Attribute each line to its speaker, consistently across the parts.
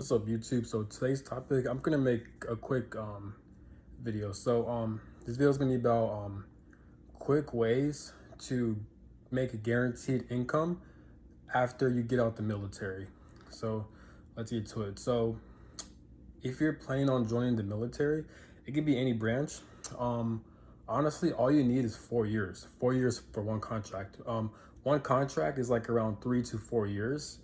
Speaker 1: What's up, YouTube? So today's topic, I'm gonna make a quick video. This video is gonna be about quick ways to make a guaranteed income after you get out the military. So let's get to it. So if you're planning on joining the military, it could be any branch. Um, Honestly, all you need is 4 years. 4 years for one contract. One contract is like around 3 to 4 years.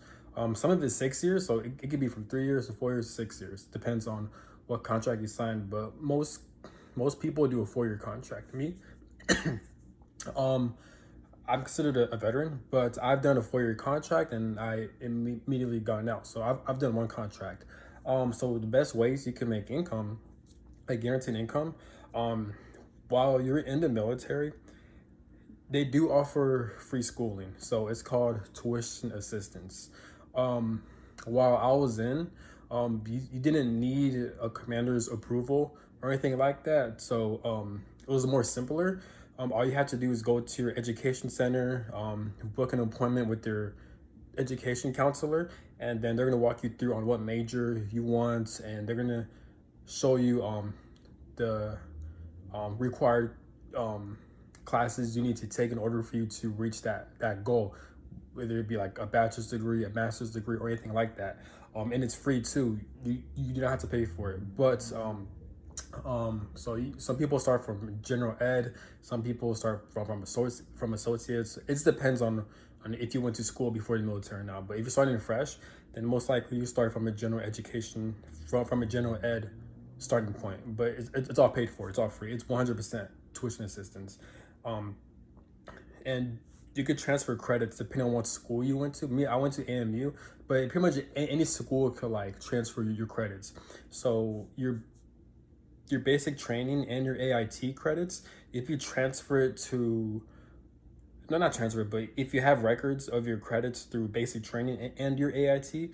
Speaker 1: Some of it's 6 years, so it could be from 3 years to 4 years, 6 years. Depends on what contract you sign, but most people do a 4 year contract. Me, um, I'm considered a veteran, but I've done a 4 year contract and I immediately gotten out. So I've done one contract. So the best ways you can make income, like guaranteed income, um, while you're in the military, they do offer free schooling. So it's called tuition assistance. Um, while I was in, you didn't need a commander's approval or anything like that. So it was more simpler. All you had to do is go to your education center, book an appointment with your education counselor, and then they're gonna walk you through on what major you want, and they're gonna show you the required classes you need to take in order for you to reach that goal, whether it be like a bachelor's degree, a master's degree, or anything like that. And it's free too. You do not have to pay for it. But some people start from general ed. Some people start from associates. It depends on if you went to school before the military now. But if you're starting fresh, then most likely you start from a general education, from a general ed starting point. But it's all paid for. It's all free. It's 100% tuition assistance. Um, and you could transfer credits depending on what school you went to. Me, I went to AMU, but pretty much any school could like transfer your credits. So your basic training and your AIT credits, if you transfer it to, no, not transfer it, but if you have records of your credits through basic training and your AIT,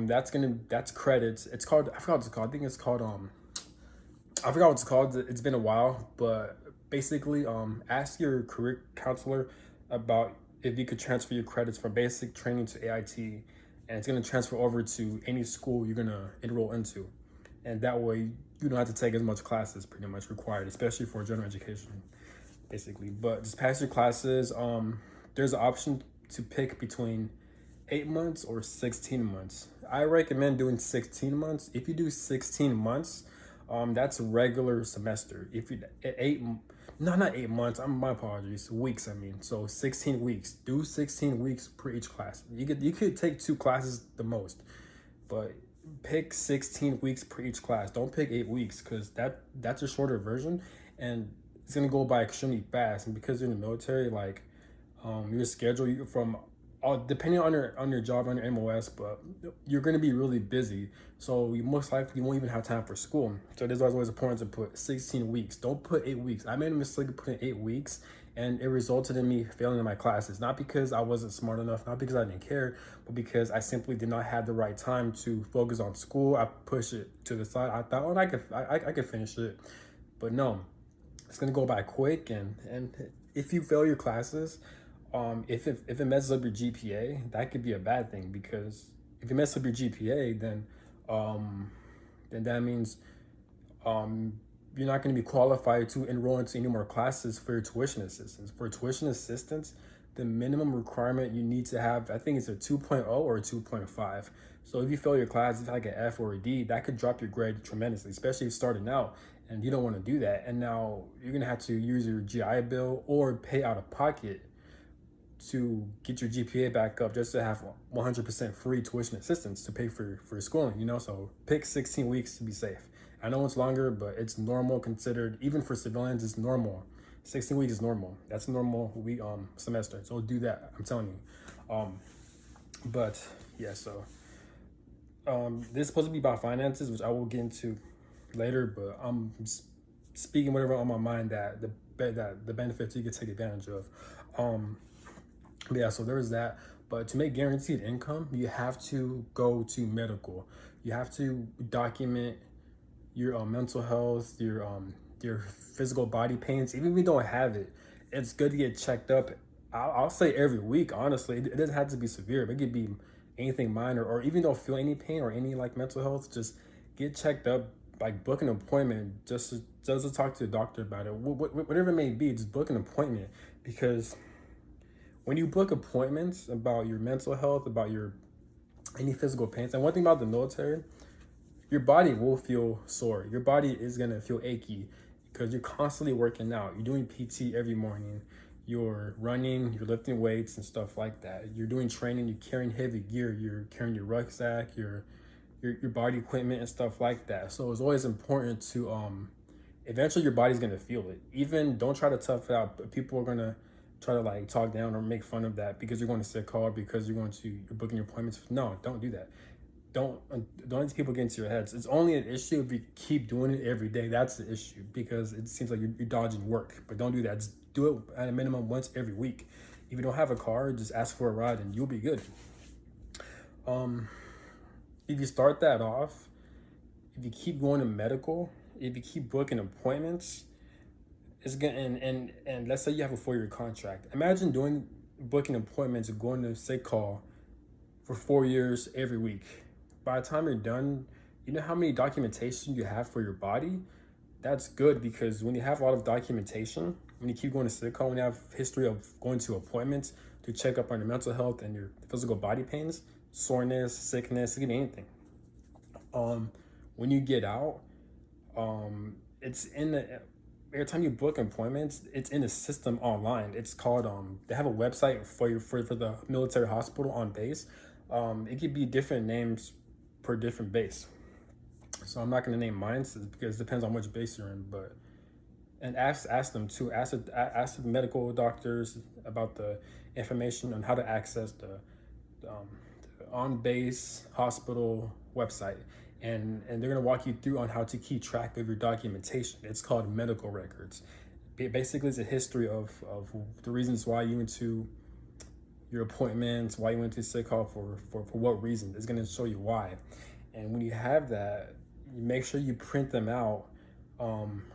Speaker 1: that's credits. It's called, I forgot what it's called. I think it's called I forgot what it's called. It's been a while, but basically, ask your career counselor about if you could transfer your credits from basic training to AIT, and it's gonna transfer over to any school you're gonna enroll into, and that way you don't have to take as much classes pretty much required, especially for general education, basically. But just pass your classes. There's an option to pick between 8 months or 16 months. I recommend doing 16 months. If you do 16 months, that's a regular semester. If you at eight, no, not 8 months. My apologies. Weeks. I mean, so 16 weeks. Do 16 weeks per each class. You could take 2 classes the most, but pick 16 weeks per each class. Don't pick 8 weeks because that's a shorter version, and it's gonna go by extremely fast. And because you're in the military, like your schedule from depending on your job on your MOS, but you're going to be really busy, so you most likely won't even have time for school. So there's always important to put 16 weeks. Don't put 8 weeks. I made a mistake of putting 8 weeks, and it resulted in me failing in my classes, not because I wasn't smart enough, not because I didn't care, but because I simply did not have the right time to focus on school. I pushed it to the side. I thought, oh, I could finish it, but no, it's gonna go by quick. And if you fail your classes, if it messes up your GPA, that could be a bad thing, because if you mess up your GPA, then that means you're not going to be qualified to enroll into any more classes for your tuition assistance. For tuition assistance, the minimum requirement you need to have, I think it's a 2.0 or a 2.5. So if you fail your class, if like an F or a D, that could drop your grade tremendously, especially if starting out, and you don't want to do that. And now you're going to have to use your GI Bill or pay out of pocket to get your GPA back up just to have 100% free tuition assistance to pay for schooling, So pick 16 weeks to be safe. I know it's longer, but it's normal considered, even for civilians, it's normal. 16 weeks is normal. That's a normal week semester. So do that. I'm telling you. But yeah, so this is supposed to be about finances, which I will get into later, but I'm speaking whatever on my mind that the benefits you can take advantage of. Yeah, so there's that. But to make guaranteed income, you have to go to medical. You have to document your mental health, your physical body pains. Even if you don't have it, it's good to get checked up. I'll say every week. Honestly, it doesn't have to be severe. But it could be anything minor, or even don't feel any pain or any like mental health, just get checked up, like book an appointment just to talk to the doctor about it. Whatever it may be, just book an appointment, because when you book appointments about your mental health, about your any physical pains, and one thing about the military, your body will feel sore. Your body is gonna feel achy because you're constantly working out. You're doing PT every morning. You're running, you're lifting weights and stuff like that. You're doing training, you're carrying heavy gear, you're carrying your rucksack, your body equipment and stuff like that. So it's always important to eventually your body's gonna feel it. Even don't try to tough it out, but people are gonna try to like talk down or make fun of that because you're going to sick call, because you're booking your appointments. No, don't do that. Don't let people get into your heads. It's only an issue if you keep doing it every day. That's the issue, because it seems like you're dodging work. But don't do that. Just do it at a minimum once every week. If you don't have a car, just ask for a ride and you'll be good. If you start that off, if you keep going to medical, if you keep booking appointments, it's gonna and let's say you have a 4-year contract. Imagine booking appointments and going to sick call for 4 years every week. By the time you're done, you know how many documentation you have for your body? That's good, because when you have a lot of documentation, when you keep going to sick call, when you have history of going to appointments to check up on your mental health and your physical body pains, soreness, sickness, it can be anything. When you get out, it's in the every time you book appointments, it's in the system online. It's called they have a website for the military hospital on base. It could be different names per different base. So I'm not going to name mine because it depends on which base you're in, but and ask them to ask the medical doctors about the information on how to access the on base hospital website, and they're going to walk you through on how to keep track of your documentation. It's called medical records. Basically, it's a history of the reasons why you went to your appointments, why you went to sick call, for what reason. It's going to show you why. And when you have that, you make sure you print them out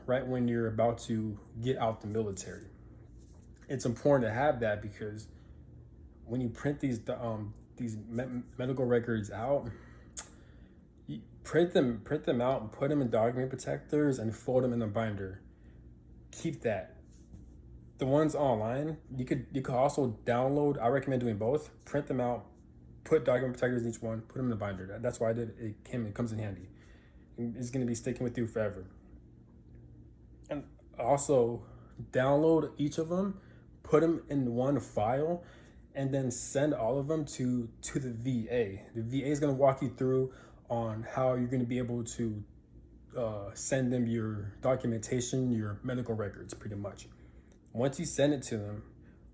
Speaker 1: right when you're about to get out the military. It's important to have that, because when you print these medical records out, you print them out and put them in document protectors and fold them in a binder. Keep that. The ones online, you could also download. I recommend doing both. Print them out, put document protectors in each one, put them in a binder. That's why I did it. It comes in handy. It's going to be sticking with you forever. And also download each of them, put them in one file, and then send all of them to the VA. The VA is going to walk you through on how you're going to be able to send them your documentation, your medical records, pretty much. Once you send it to them,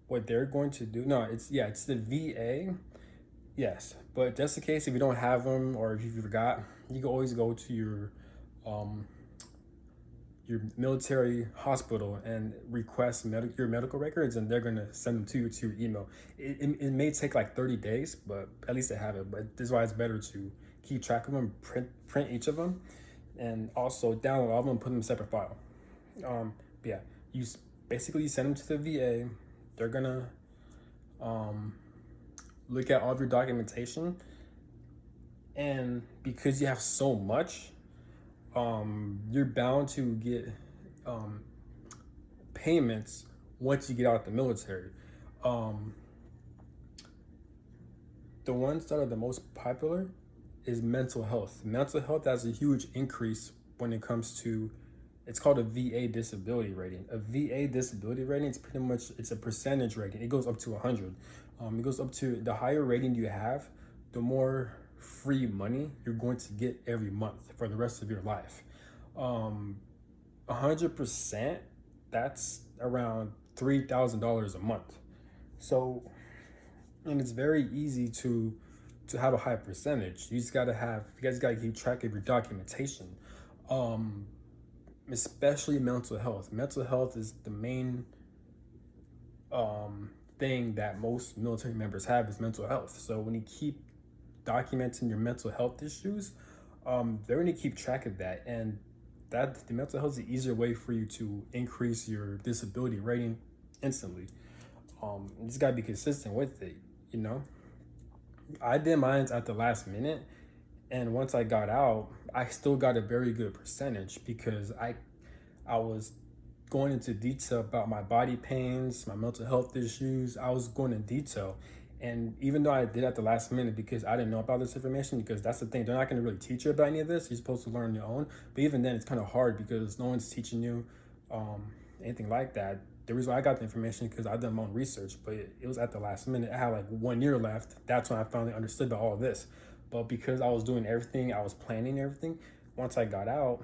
Speaker 1: what they're going to do, it's the VA, yes, but just in case if you don't have them or if you forgot, you can always go to your military hospital and request your medical records, and they're going to send them to you to your email. It may take like 30 days, but at least they have it. But this is why it's better to keep track of them, print each of them, and also download all of them and put them in a separate file. You basically send them to the VA. They're gonna look at all of your documentation, and because you have so much, you're bound to get payments once you get out of the military. The ones that are the most popular is mental health. Mental health has a huge increase when it comes to, it's called a VA disability rating. A VA disability rating is pretty much, it's a percentage rating. It goes up to 100. It goes up to, the higher rating you have, the more free money you're going to get every month for the rest of your life. 100%, that's around $3,000 a month. So, and it's very easy to have a high percentage. You guys gotta keep track of your documentation. Especially mental health. Mental health is the main thing that most military members have, is mental health. So when you keep documenting your mental health issues, they're going to keep track of that, and that the mental health is an easier way for you to increase your disability rating instantly. You just got to be consistent with it, I did mine at the last minute, and once I got out, I still got a very good percentage because I was going into detail about my body pains, my mental health issues. I was going in detail. And even though I did at the last minute because I didn't know about this information, because that's the thing, they're not going to really teach you about any of this. You're supposed to learn on your own. But even then, it's kind of hard because no one's teaching you um, anything like that. The reason I got the information because I done my own research, but it was at the last minute. I had like 1 year left. That's when I finally understood about all this. But because I was doing everything, I was planning everything. Once I got out,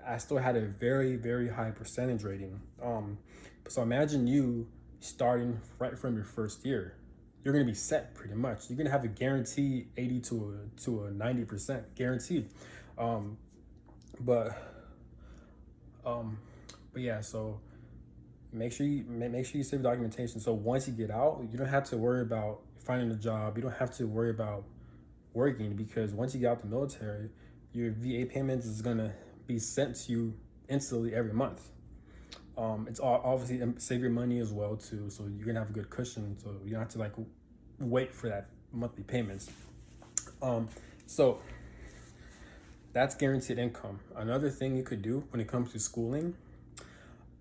Speaker 1: I still had a very, very high percentage rating. So imagine you starting right from your first year. You're gonna be set pretty much. You're gonna have a guaranteed 80 to a 90% guaranteed. Um, but um, but yeah, so make sure you save documentation. So once you get out, you don't have to worry about finding a job. You don't have to worry about working because once you get out the military, your VA payments is gonna be sent to you instantly every month. It's obviously save your money as well too, so you're gonna have a good cushion, so you don't have to like wait for that monthly payments. Um, so that's guaranteed income. Another thing you could do when it comes to schooling,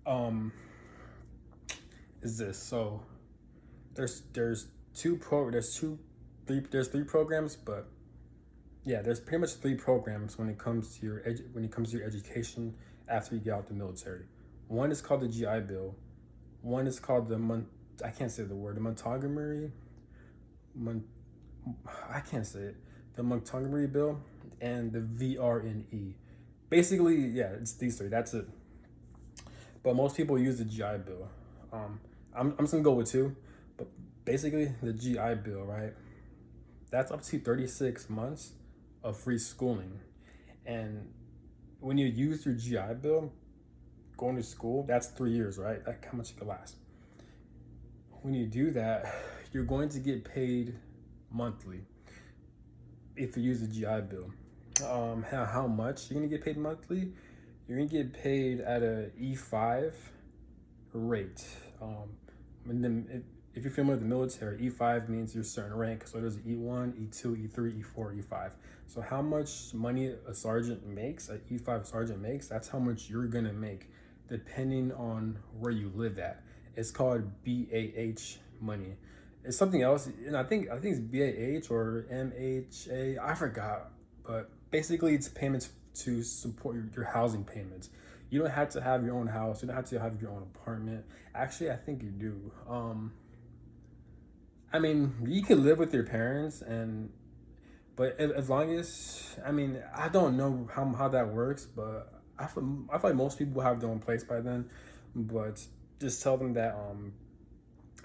Speaker 1: um, is this. So there's there's three programs, but yeah, there's pretty much three programs when it comes to your education after you get out the military. One is called the GI Bill. One is called I can't say the word, the Montgomery Mon, I can't say it. The Montgomery Bill and the VRNE. Basically, yeah, it's these three. That's it. But most people use the GI Bill. I'm just gonna go with two, but basically the GI Bill, right? That's up to 36 months of free schooling, and when you use your GI Bill, going to school, that's 3 years, right? Like how much it could last. When you do that, you're going to get paid monthly if you use the GI Bill. How much you're gonna get paid monthly? You're gonna get paid at a E5 rate. And then if you're familiar with the military, E5 means you're a certain rank. So there's E1, E2, E3, E4, E5. So how much money a sergeant makes, an E5 sergeant makes, that's how much you're gonna make, depending on where you live at. It's called BAH money. It's something else, and I think it's BAH or MHA. I forgot, but basically it's payments to support your housing payments. You don't have to have your own house. You don't have to have your own apartment. Actually, I think you do. I mean, you can live with your parents, but as long as, I mean, I don't know how that works, but I feel like most people have their own place by then. But just tell them that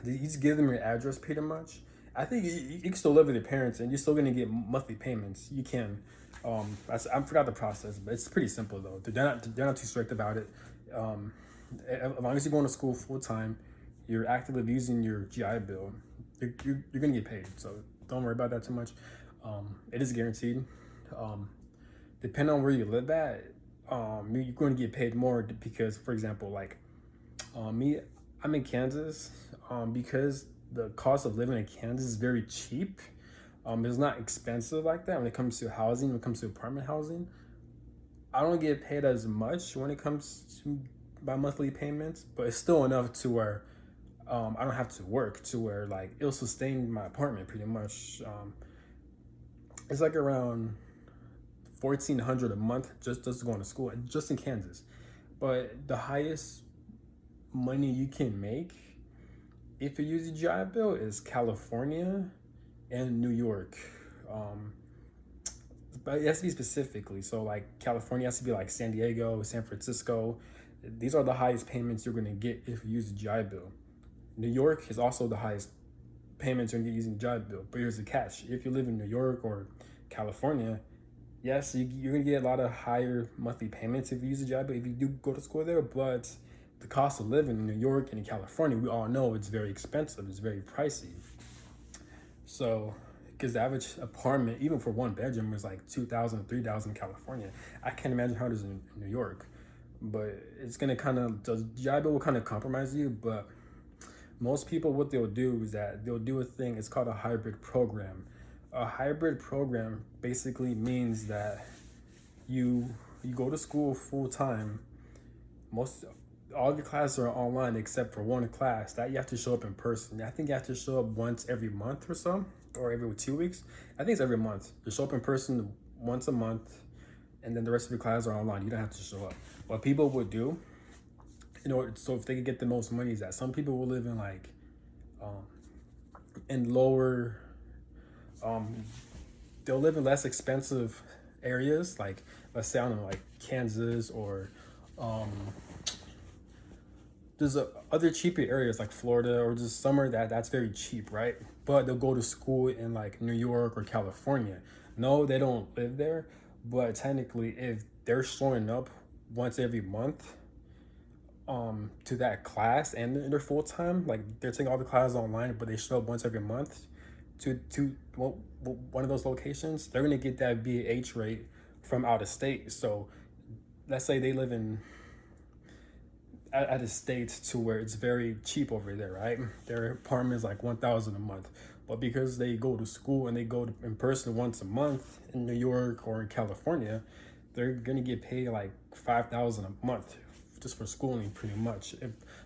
Speaker 1: you just give them your address pretty much. I think you can still live with your parents and you're still gonna get monthly payments. You can. I forgot the process, but it's pretty simple though. They're not too strict about it. Um, as long as you're going to school full time, you're actively using your GI Bill, you're gonna get paid. So don't worry about that too much. It is guaranteed. Um, Depending on where you live at, you're going to get paid more because, for example, like me, I'm in Kansas. Because the cost of living in Kansas is very cheap. It's not expensive like that when it comes to housing. When it comes to apartment housing, I don't get paid as much when it comes to my monthly payments, but it's still enough to where I don't have to work to where like it'll sustain my apartment pretty much. It's like around 1,400 a month just going to school, just in Kansas. But the highest money you can make if you use the GI Bill is California and New York. But it has to be specifically. So like California has to be like San Diego, San Francisco. These are the highest payments you're gonna get if you use the GI Bill. New York is also the highest payments you're gonna get using the GI Bill. But here's the catch: if you live in New York or California, yes, you're gonna get a lot of higher monthly payments if you use the GI Bill if you do go to school there. But the cost of living in New York and in California, we all know it's very expensive. It's very pricey. So, because the average apartment, even for one bedroom, is like 2,000, 3,000 in California. I can't imagine how it is in New York. But it's gonna kind of, the GI Bill will kind of compromise you. But most people, what they'll do is that they'll do a thing. It's called a hybrid program. A hybrid program basically means that you you go to school full time. Most all your classes are online except for one class that you have to show up in person. I think you have to show up once every month or so, or every 2 weeks. I think it's every month. You show up in person once a month, and then the rest of your classes are online. You don't have to show up. What people would do, so if they could get the most money, is that some people will live in like in lower, um, they'll live in less expensive areas, like let's say I don't know, like Kansas or um, there's other cheaper areas like Florida or just somewhere that's very cheap, right? But they'll go to school in like New York or California. No, they don't live there, but technically, if they're showing up once every month to that class and they're full time, like they're taking all the classes online, but they show up once every month to one of those locations, they're gonna get that BH rate from out of state. So let's say they live in at a state to where it's very cheap over there, right? Their apartment is like 1,000 a month, but because they go to school and they go to, in person once a month in New York or in California, they're gonna get paid like 5,000 a month just for schooling, pretty much.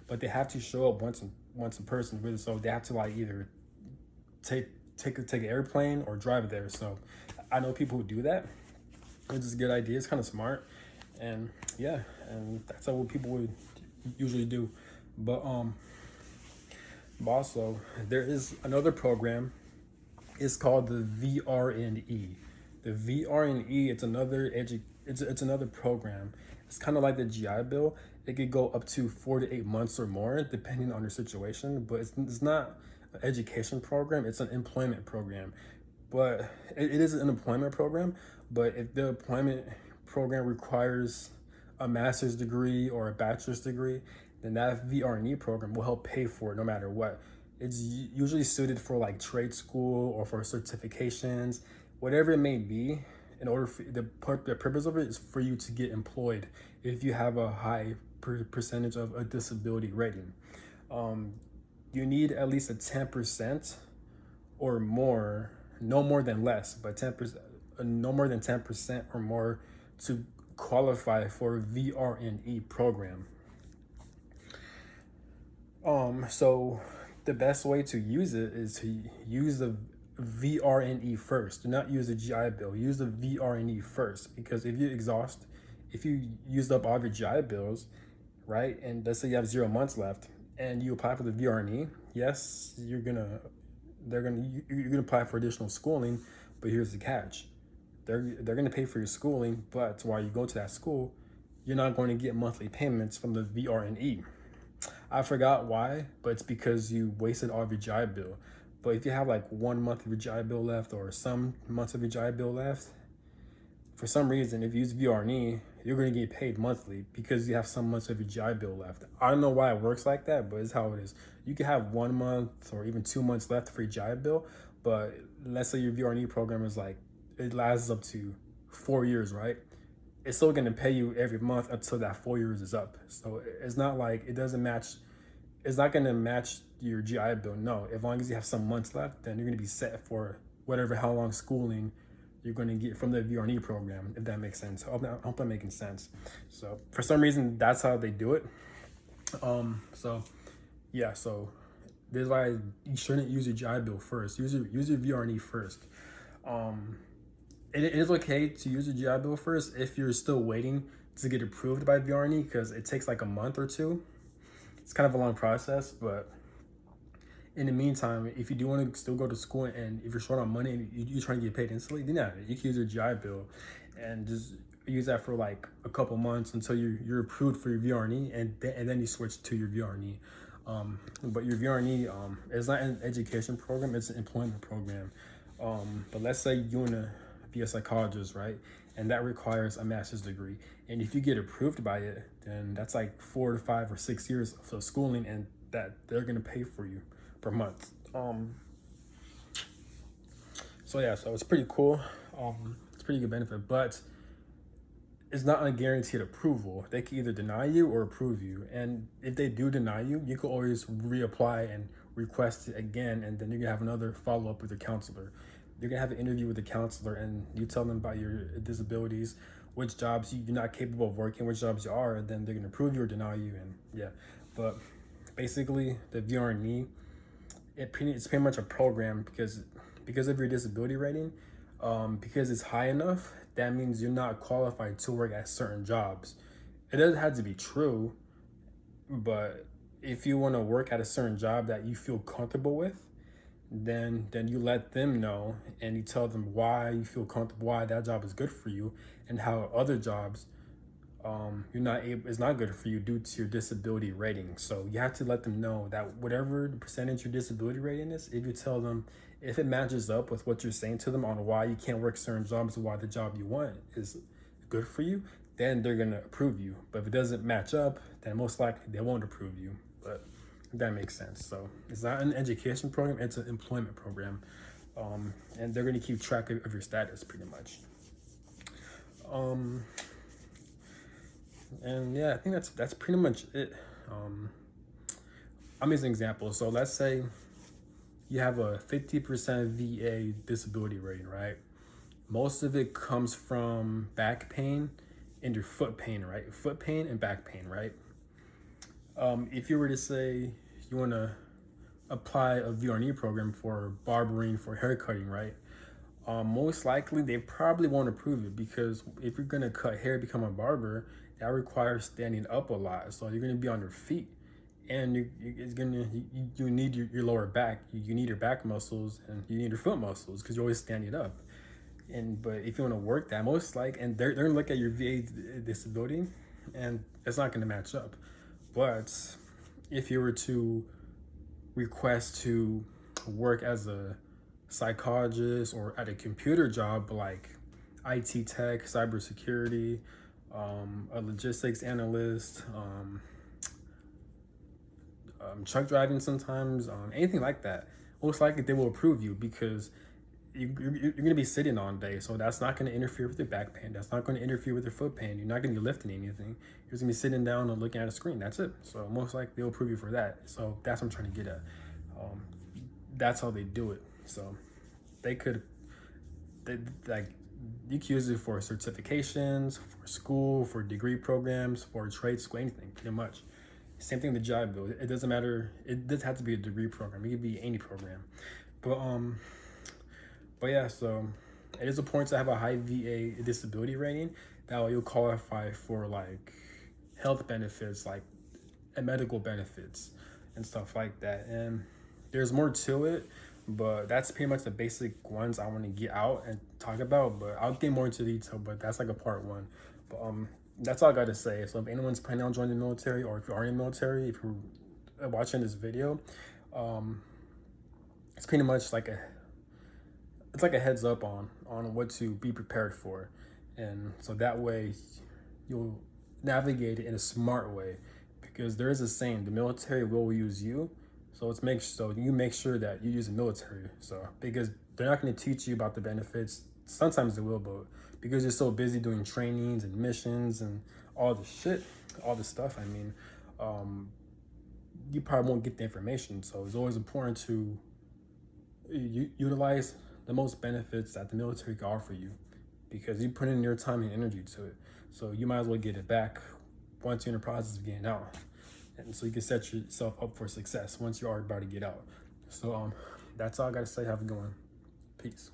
Speaker 1: But they have to show up once in person, really. So they have to like either take an airplane or drive there. So I know people who do that. It's just a good idea. It's kind of smart, and yeah, and that's what people would usually do. But also there is another program. It's called the VRNE. The VRNE. It's another program. It's kind of like the GI Bill. It could go up to 4 to 8 months or more, depending on your situation. But it's not an education program. It's an employment program. But it is an employment program. But if the employment program requires a master's degree or a bachelor's degree, then that VRNE program will help pay for it no matter what. It's usually suited for like trade school or for certifications, whatever it may be. In order for the purpose of it is for you to get employed if you have a high percentage of a disability rating. You need at least a 10% or more, no more than less, but 10%, no more than 10% or more to qualify for a VRNE program. So the best way to use it is to use the VRNE first. Do not use the GI Bill. Use the VRNE first, because if you used up all of your GI Bills, right, and let's say you have 0 months left, and you apply for the VRNE, yes, you're gonna apply for additional schooling, but here's the catch: they're gonna pay for your schooling, but while you go to that school, you're not going to get monthly payments from the VRNE. I forgot why, but it's because you wasted all of your GI Bill. But if you have like 1 month of your GI Bill left or some months of your GI Bill left, for some reason, if you use VRNE, you're going to get paid monthly because you have some months of your GI Bill left. I don't know why it works like that, but it's how it is. You can have 1 month or even 2 months left for your GI Bill, but let's say your VRNE program is like, it lasts up to 4 years, right? It's still going to pay you every month until that 4 years is up. So it's not like it doesn't match. It's not going to match your GI Bill. No, as long as you have some months left, then you're going to be set for how long schooling you're going to get from the VRNE program, if that makes sense. I hope I'm making sense. So for some reason, that's how they do it. So yeah, so this is why you shouldn't use your GI Bill first. Use your VRNE first. It is okay to use your GI Bill first if you're still waiting to get approved by VRNE, because it takes like a month or two. It's kind of a long process, but in the meantime, if you do want to still go to school and if you're short on money and you're trying to get paid instantly, then yeah, you can use your GI Bill and just use that for like a couple months until you're approved for your VRNE, and then you switch to your VRNE. But your VRNE is not an education program; it's an employment program. But let's say you want to be a psychologist, right? And that requires a master's degree. And if you get approved by it, then that's like 4 to 5 or 6 years of schooling, and that they're gonna pay for you per month. So yeah, so it's pretty cool. It's pretty good benefit, but it's not a guaranteed approval. They can either deny you or approve you. And if they do deny you, you can always reapply and request it again, and then you can have another follow-up with your counselor. you're gonna have an interview with the counselor, and you tell them about your disabilities, which jobs you're not capable of working, which jobs you are, and then they're gonna approve you or deny you. And yeah, but basically the VRNE, it's pretty much a program because of your disability rating, because it's high enough. That means you're not qualified to work at certain jobs. It doesn't have to be true, but if you want to work at a certain job that you feel comfortable with, then you let them know, and you tell them why you feel comfortable, why that job is good for you, and how other jobs you're not able, it's not good for you due to your disability rating. So you have to let them know that whatever the percentage your disability rating is, if you tell them, if it matches up with what you're saying to them on why you can't work certain jobs, why the job you want is good for you, then they're gonna approve you. But if it doesn't match up, then most likely they won't approve you. But if that makes sense. So it's not an education program, it's an employment program. And they're gonna keep track of your status pretty much. And yeah, I think that's pretty much it. I'm using an example. So let's say you have a 50% VA disability rating, right? Most of it comes from back pain and your foot pain, right? Foot pain and back pain, right? If you were to say you want to apply a VRNE program for barbering, for hair cutting, right? Most likely they probably won't approve it, because if you're gonna cut hair, become a barber, that requires standing up a lot. So you're gonna be on your feet, and you need your lower back. You need your back muscles, and you need your foot muscles, because you're always standing up. But if you want to work that, most like, and they're gonna look at your VA disability, and it's not gonna match up. But if you were to request to work as a psychologist or at a computer job like IT tech, cybersecurity, a logistics analyst, truck driving sometimes, anything like that, most likely they will approve you, because you're going to be sitting all day. So that's not going to interfere with your back pain. That's not going to interfere with your foot pain. You're not going to be lifting anything. You're just going to be sitting down and looking at a screen. That's it. So most likely they'll approve you for that. So that's what I'm trying to get at. That's how they do it. So you could use it for certifications, for school, for degree programs, for trade school, anything, pretty much. Same thing with the job bill. It doesn't matter. It doesn't have to be a degree program. It could be any program. But yeah, so it is important to have a high VA disability rating. That way you'll qualify for like health benefits, like medical benefits and stuff like that. And there's more to it, but that's pretty much the basic ones I want to get out and talk about. But I'll get more into detail, but that's like a part one. But that's all I got to say. So if anyone's planning on joining the military, or if you are in the military, if you're watching this video, it's pretty much like a heads up on what to be prepared for. And so that way you'll navigate it in a smart way, because there is a saying, the military will use you. So you make sure that you use the military. So because they're not going to teach you about the benefits. Sometimes they will, but because you're so busy doing trainings and missions and all the stuff, I mean, you probably won't get the information. So it's always important to utilize the most benefits that the military can offer you, because you put in your time and energy to it. So you might as well get it back once you're in the process of getting out. And so you can set yourself up for success once you are about to get out. So that's all I got to say. Have a good one. Peace.